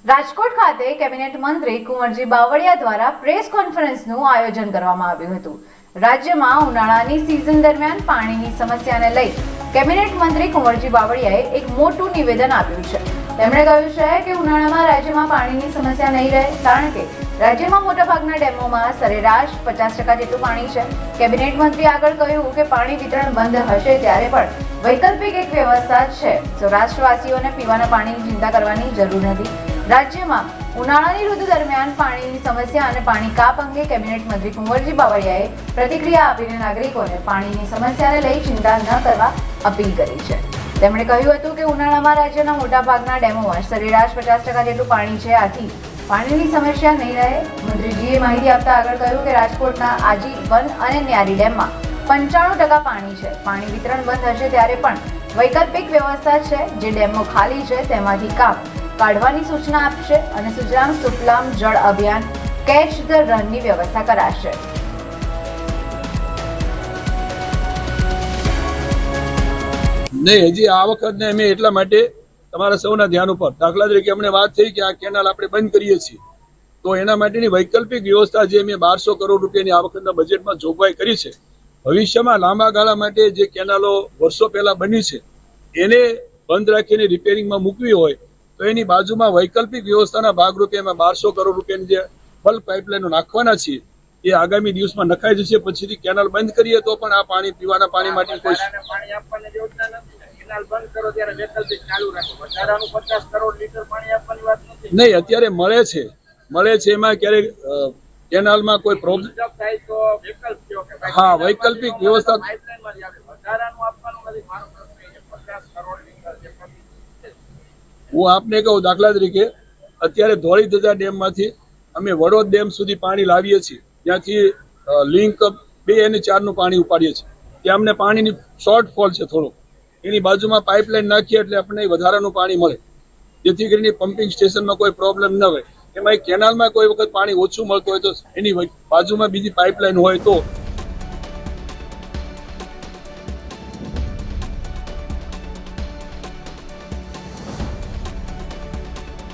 રાજકોટ ખાતે કેબિનેટ મંત્રી કુંવરજી બાવળિયા દ્વારા પ્રેસ કોન્ફરન્સનું આયોજન કરવામાં આવ્યું હતું। રાજ્યમાં ઉનાળાની સિઝન દરમિયાન પાણીની સમસ્યાને લઈ કેબિનેટ મંત્રી કુંવરજી બાવળિયાએ એક મોટું નિવેદન આપ્યું છે। તેમણે કહ્યું છે કે ઉનાળામાં રાજ્યમાં પાણીની સમસ્યા નહીં રહે, કારણ કે રાજ્યમાં મોટાભાગના ડેમોમાં સરેરાશ 50% જેટલું પાણી છે। કેબિનેટ મંત્રી આગળ કહ્યું કે પાણી વિતરણ બંધ હશે ત્યારે પણ વૈકલ્પિક એક વ્યવસ્થા છે। સૌરાષ્ટ્રવાસીઓને પીવાના પાણીની ચિંતા કરવાની જરૂર નથી। રાજ્યમાં ઉનાળાની ઋતુ દરમિયાન પાણીની સમસ્યા અને પાણી કાપ અંગે કેબિનેટ મંત્રી કુંવરજી બાવળિયાએ પ્રતિક્રિયા આપીને નાગરિકોને પાણીની સમસ્યાને લઈ ચિંતા ન કરવા અપીલ કરી છે। તેમણે કહ્યું હતું કે ઉનાળામાં રાજ્યના મોટાભાગના ડેમોમાં સરેરાશ 50% જેટલું પાણી છે, આથી પાણીની સમસ્યા નહીં રહે। મંત્રીજીએ માહિતી આપતા આગળ કહ્યું કે રાજકોટના આજીવન અને ન્યારી ડેમમાં 95% પાણી છે। પાણી વિતરણ બંધ હશે ત્યારે પણ વૈકલ્પિક વ્યવસ્થા છે। જે ડેમો ખાલી છે તેમાંથી કાપ કાઢવાની સૂચના આપશે અને સુજલામ સુફલામ જળ અભિયાન કેચ ધ રનની વ્યવસ્થા કરાશે। નહીં, હજી આ વખતને અમે એટલા માટે તમારા સૌના ધ્યાન ઉપર, દાખલા તરીકે અમને વાત થઈ કે આ કેનાલ આપણે બંધ કરીએ છીએ, તો એના માટેની વૈકલ્પિક વ્યવસ્થા જે અમે 1200 કરોડ રૂપિયાની આ વખતના બજેટમાં જોગવાઈ કરી છે। ભવિષ્યમાં લાંબા ગાળા માટે જે કેનાલો વર્ષો પહેલા બની છે એને બંધ રાખીને રિપેરિંગમાં મૂકવી હોય તો એની બાજુમાં વૈકલ્પિક વ્યવસ્થાના ભાગરૂપે અમે 1200 કરોડ રૂપિયાની જે બલ્ક પાઇપલાઇનો નાખવાના છીએ એ આગામી દિવસમાં નખાઈ જશે। પછીથી કેનાલ બંધ કરીએ તો પણ આ પાણી પીવાના પાણી માટે કોઈ નહીં, અત્યારે મળે છે એમાં ક્યારેક કેનાલમાં કોઈ પ્રોબ્લેમ, હા, વૈકલ્પિક વ્યવસ્થા હું આપને કહું, દાખલા તરીકે અત્યારે ધોળીધજા ડેમમાંથી અમે વડોદ ડેમ સુધી પાણી લાવીએ છીએ, ત્યાંથી લિંક 2 અને 4 નું પાણી ઉપાડીએ છીએ। ત્યાં અમને પાણીની શોર્ટફોલ છે થોડુંક, એની બાજુમાં પાઇપલાઇન નાખીએ એટલે આપણને વધારાનું પાણી મળે, જેથી કરીને પમ્પિંગ સ્ટેશનમાં કોઈ પ્રોબ્લેમ ન હોય। એમાં કેનાલમાં કોઈ વખત પાણી ઓછું મળતું હોય તો એની બાજુમાં બીજી પાઇપલાઇન હોય તો